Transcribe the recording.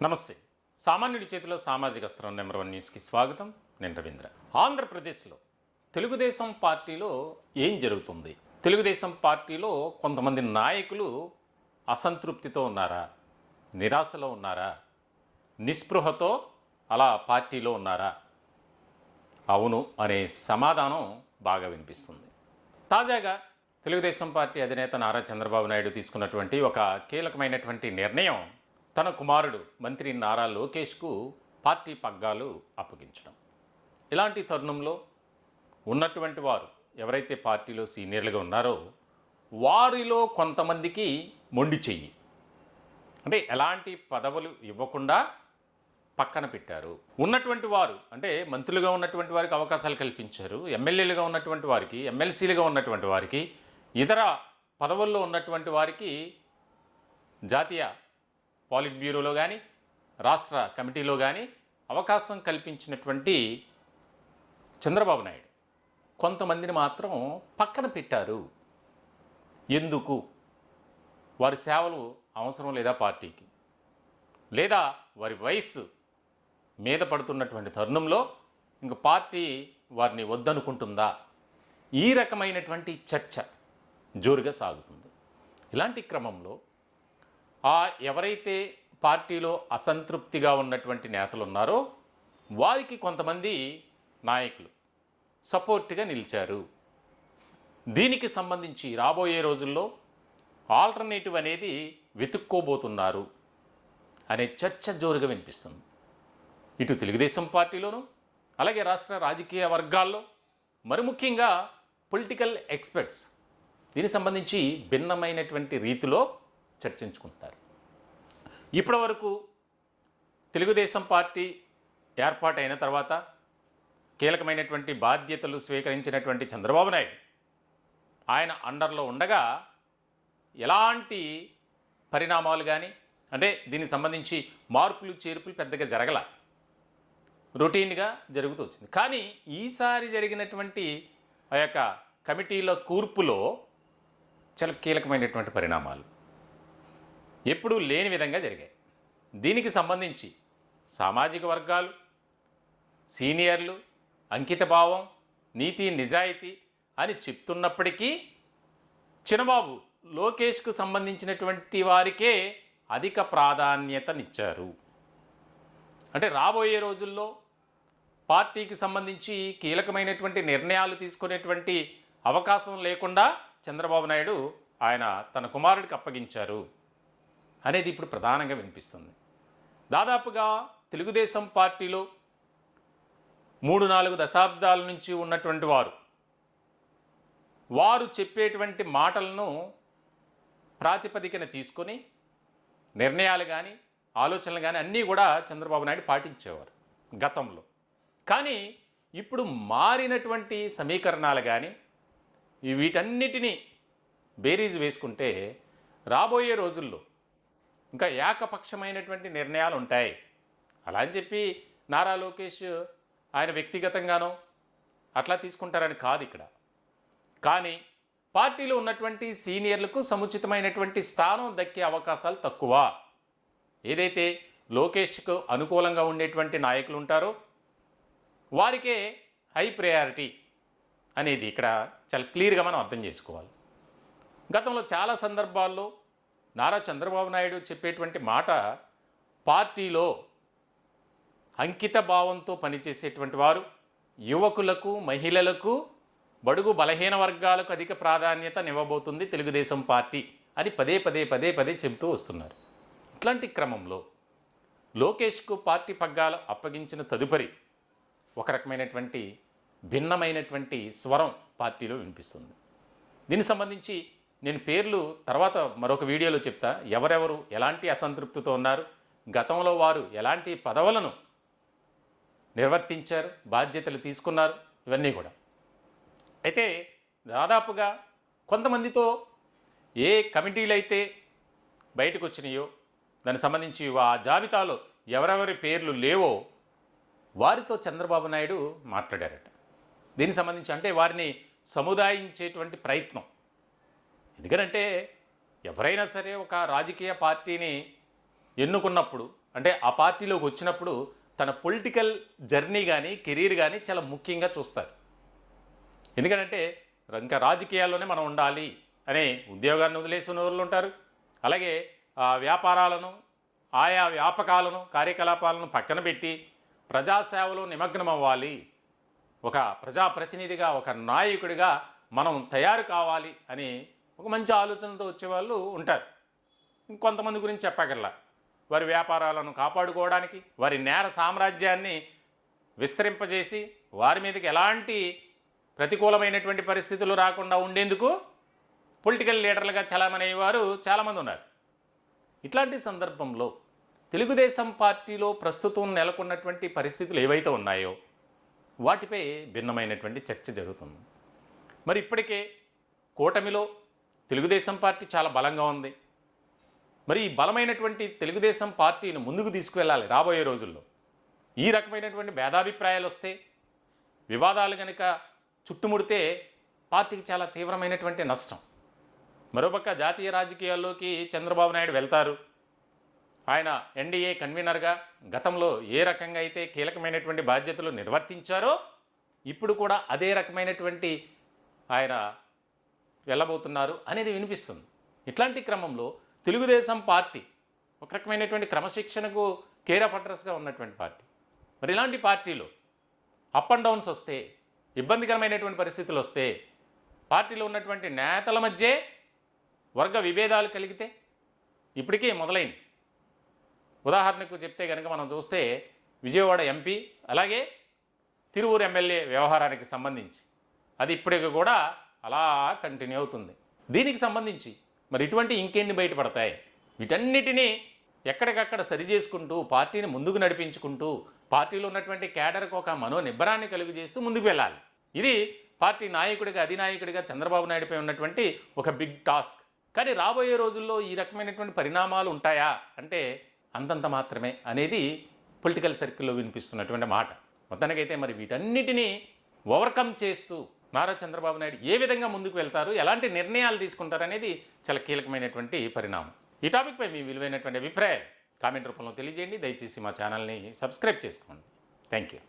నమస్తే. సామాన్యుడి చేతిలో సామాజిక అస్త్రం నెంబర్ 1 న్యూస్కి స్వాగతం. నేను రవీంద్ర. ఆంధ్రప్రదేశ్లో తెలుగుదేశం పార్టీలో ఏం జరుగుతుంది? తెలుగుదేశం పార్టీలో కొంతమంది నాయకులు అసంతృప్తితో ఉన్నారా? నిరాశలో ఉన్నారా? నిస్పృహతో అలా పార్టీలో ఉన్నారా? అవును అనే సమాధానం బాగా వినిపిస్తుంది. తాజాగా తెలుగుదేశం పార్టీ అధినేత నారా చంద్రబాబు నాయుడు తీసుకున్నటువంటి ఒక కీలకమైనటువంటి నిర్ణయం తన కుమారుడు మంత్రి నారా లోకేష్కు పార్టీ పగ్గాలు అప్పగించడం. ఇలాంటి తరుణంలో ఉన్నటువంటి వారు ఎవరైతే పార్టీలో సీనియర్లుగా ఉన్నారో వారిలో కొంతమందికి మొండి చెయ్యి, అంటే ఎలాంటి పదవులు ఇవ్వకుండా పక్కన పెట్టారు. ఉన్నటువంటి వారు అంటే మంత్రులుగా ఉన్నటువంటి వారికి అవకాశాలు కల్పించారు. ఎమ్మెల్యేలుగా ఉన్నటువంటి వారికి, ఎమ్మెల్సీలుగా ఉన్నటువంటి వారికి, ఇతర పదవుల్లో ఉన్నటువంటి వారికి జాతీయ పాలిట్ బ్యూరోలో కానీ రాష్ట్ర కమిటీలో కానీ అవకాశం కల్పించినటువంటి చంద్రబాబు నాయుడు కొంతమందిని మాత్రం పక్కన పెట్టారు. ఎందుకు? వారి సేవలు అవసరం లేదా పార్టీకి, లేదా వారి వయస్సు మీద పడుతున్నటువంటి తరుణంలో ఇంక పార్టీ వారిని వద్దనుకుంటుందా? ఈ రకమైనటువంటి చర్చ జోరుగా సాగుతుంది. ఇలాంటి క్రమంలో ఎవరైతే పార్టీలో అసంతృప్తిగా ఉన్నటువంటి నేతలు ఉన్నారో వారికి కొంతమంది నాయకులు సపోర్ట్గా నిలిచారు. దీనికి సంబంధించి రాబోయే రోజుల్లో ఆల్టర్నేటివ్ అనేది వెతుక్కోబోతున్నారు అనే చర్చ జోరుగా వినిపిస్తుంది. ఇటు తెలుగుదేశం పార్టీలోనూ అలాగే రాష్ట్ర రాజకీయ వర్గాల్లో మరి ముఖ్యంగా పొలిటికల్ ఎక్స్పర్ట్స్ దీనికి సంబంధించి భిన్నమైనటువంటి రీతిలో చర్చించుకుంటారు. ఇప్పటి వరకు తెలుగుదేశం పార్టీ ఏర్పాటైన తర్వాత కీలకమైనటువంటి బాధ్యతలు స్వీకరించినటువంటి చంద్రబాబు నాయుడు ఆయన అండర్లో ఉండగా ఎలాంటి పరిణామాలు కానీ అంటే దీనికి సంబంధించి మార్పులు చేర్పులు పెద్దగా జరగల, రొటీన్గా జరుగుతూ వచ్చింది. కానీ ఈసారి జరిగినటువంటి ఆ యొక్క కమిటీల కూర్పులో చాలా కీలకమైనటువంటి పరిణామాలు ఎప్పుడూ లేని విధంగా జరిగాయి. దీనికి సంబంధించి సామాజిక వర్గాలు, సీనియర్లు అంకితభావం, నీతి నిజాయితీ అని చెప్తున్నప్పటికీ చిన్నబాబు లోకేష్కు సంబంధించినటువంటి వారికే అధిక ప్రాధాన్యతనిచ్చారు. అంటే రాబోయే రోజుల్లో పార్టీకి సంబంధించి కీలకమైనటువంటి నిర్ణయాలు తీసుకునేటువంటి అవకాశం లేకుండా చంద్రబాబు నాయుడు ఆయన తన కుమారుడికి అప్పగించారు అనేది ఇప్పుడు ప్రధానంగా వినిపిస్తుంది. దాదాపుగా తెలుగుదేశం పార్టీలో 3-4 దశాబ్దాల నుంచి ఉన్నటువంటి వారు చెప్పేటువంటి మాటలను ప్రాతిపదికన తీసుకొని నిర్ణయాలు కానీ ఆలోచనలు కానీ అన్నీ కూడా చంద్రబాబు నాయుడు పాటించేవారు గతంలో. కానీ ఇప్పుడు మారినటువంటి సమీకరణాలు కానీ వీటన్నిటినీ బేరీజ్ వేసుకుంటే రాబోయే రోజుల్లో ఇంకా ఏకపక్షమైనటువంటి నిర్ణయాలు ఉంటాయి. అలా అని చెప్పి నారా లోకేష్ ఆయన వ్యక్తిగతంగానో అట్లా తీసుకుంటారని కాదు ఇక్కడ. కానీ పార్టీలో ఉన్నటువంటి సీనియర్లకు సముచితమైనటువంటి స్థానం దక్కే అవకాశాలు తక్కువ. ఏదైతే లోకేష్కు అనుకూలంగా ఉండేటువంటి నాయకులు ఉంటారో వారికే హై ప్రయారిటీ అనేది ఇక్కడ చాలా క్లియర్గా మనం అర్థం చేసుకోవాలి. గతంలో చాలా సందర్భాల్లో నారా చంద్రబాబు నాయుడు చెప్పేటువంటి మాట పార్టీలో అంకిత భావంతో పనిచేసేటువంటి వారు, యువకులకు, మహిళలకు, బడుగు బలహీన వర్గాలకు అధిక ప్రాధాన్యతనివ్వబోతుంది తెలుగుదేశం పార్టీ అని పదే చెబుతూ వస్తున్నారు. ఇట్లాంటి క్రమంలో లోకేష్కు పార్టీ పగ్గాలు అప్పగించిన తదుపరి ఒక రకమైనటువంటి భిన్నమైనటువంటి స్వరం పార్టీలో వినిపిస్తుంది. దీనికి సంబంధించి నేను పేర్లు తర్వాత మరొక వీడియోలో చెప్తా. ఎవరెవరు ఎలాంటి అసంతృప్తితో ఉన్నారు, గతంలో వారు ఎలాంటి పదవులను నిర్వర్తించారు, బాధ్యతలు తీసుకున్నారు, ఇవన్నీ కూడా. అయితే దాదాపుగా కొంతమందితో ఏ కమిటీలు అయితే బయటకు వచ్చినాయో దానికి సంబంధించి ఆ జాబితాలో ఎవరెవరి పేర్లు లేవో వారితో చంద్రబాబు నాయుడు మాట్లాడారట. దీనికి సంబంధించి అంటే వారిని సముదాయించేటువంటి ప్రయత్నం. ఎందుకంటే ఎవరైనా సరే ఒక రాజకీయ పార్టీని ఎన్నుకున్నప్పుడు అంటే ఆ పార్టీలోకి వచ్చినప్పుడు తన పొలిటికల్ జర్నీ కానీ కెరీర్ కానీ చాలా ముఖ్యంగా చూస్తారు. ఎందుకంటే ఇంకా రాజకీయాల్లోనే మనం ఉండాలి అనే ఉద్యోగాన్ని వదిలేసిన వాళ్ళు ఉంటారు. అలాగే వ్యాపారాలను, ఆయా వ్యాపకాలను, కార్యకలాపాలను పక్కన పెట్టి ప్రజాసేవలో నిమగ్నం అవ్వాలి, ఒక ప్రజాప్రతినిధిగా, ఒక నాయకుడిగా మనం తయారు కావాలి అని ఒక మంచి ఆలోచనతో వచ్చేవాళ్ళు ఉంటారు. ఇంకొంతమంది గురించి చెప్పగల వారి వ్యాపారాలను కాపాడుకోవడానికి, వారి నేర సామ్రాజ్యాన్ని విస్తరింపజేసి వారి మీదకి ఎలాంటి ప్రతికూలమైనటువంటి పరిస్థితులు రాకుండా ఉండేందుకు పొలిటికల్ లీడర్లుగా చలామణి వారు చాలామంది ఉన్నారు. ఇట్లాంటి సందర్భంలో తెలుగుదేశం పార్టీలో ప్రస్తుతం నెలకొన్నటువంటి పరిస్థితులు ఏవైతే ఉన్నాయో వాటిపై భిన్నమైనటువంటి చర్చ జరుగుతుంది. మరి ఇప్పటికే కూటమిలో తెలుగుదేశం పార్టీ చాలా బలంగా ఉంది. మరి ఈ బలమైనటువంటి తెలుగుదేశం పార్టీని ముందుకు తీసుకువెళ్ళాలి రాబోయే రోజుల్లో. ఈ రకమైనటువంటి భేదాభిప్రాయాలు వస్తే, వివాదాలు కనుక చుట్టుముడితే పార్టీకి చాలా తీవ్రమైనటువంటి నష్టం. మరోపక్క జాతీయ రాజకీయాల్లోకి చంద్రబాబు నాయుడు వెళ్తారు. ఆయన ఎన్డీఏ కన్వీనర్గా గతంలో ఏ రకంగా అయితే కీలకమైనటువంటి బాధ్యతలు నిర్వర్తించారో ఇప్పుడు కూడా అదే రకమైనటువంటి ఆయన వెళ్ళబోతున్నారు అనేది వినిపిస్తుంది. ఇట్లాంటి క్రమంలో తెలుగుదేశం పార్టీ ఒక రకమైనటువంటి క్రమశిక్షణకు కేర్ ఆఫ్ అడ్రస్గా ఉన్నటువంటి పార్టీ. మరి ఇలాంటి పార్టీలో అప్ అండ్ డౌన్స్ వస్తే, ఇబ్బందికరమైనటువంటి పరిస్థితులు వస్తే, పార్టీలో ఉన్నటువంటి నేతల మధ్య వర్గ విభేదాలు కలిగితే ఇప్పటికే మొదలైంది. ఉదాహరణకు చెప్తే కనుక మనం చూస్తే విజయవాడ ఎంపీ అలాగే తిరువూరు ఎమ్మెల్యే వ్యవహారానికి సంబంధించి అది ఇప్పటికి కూడా అలా కంటిన్యూ అవుతుంది. దీనికి సంబంధించి మరి ఇటువంటి ఇంకెన్ని బయటపడతాయి? వీటన్నిటినీ ఎక్కడికక్కడ సరి చేసుకుంటూ పార్టీని ముందుకు నడిపించుకుంటూ పార్టీలో ఉన్నటువంటి కేడర్కు ఒక మనోనిబ్బరాన్ని కలుగు చేస్తూ ముందుకు వెళ్ళాలి. ఇది పార్టీ నాయకుడిగా, అధినాయకుడిగా చంద్రబాబు నాయుడుపై ఉన్నటువంటి ఒక బిగ్ టాస్క్. కానీ రాబోయే రోజుల్లో ఈ రకమైనటువంటి పరిణామాలు ఉంటాయా అంటే అంతంత మాత్రమే అనేది పొలిటికల్ సర్కిల్లో వినిపిస్తున్నటువంటి మాట. మొత్తానికైతే మరి వీటన్నిటినీ ఓవర్కమ్ చేస్తూ నారా చంద్రబాబు నాయుడు ఏ విధంగా ముందుకు వెళ్తారు, ఎలాంటి నిర్ణయాలు తీసుకుంటారు అనేది చాలా కీలకమైనటువంటి పరిణామం. ఈ టాపిక్పై మీ విలువైనటువంటి అభిప్రాయాలు కామెంట్ రూపంలో తెలియజేయండి. దయచేసి మా ఛానల్ని సబ్స్క్రైబ్ చేసుకోండి. Thank you.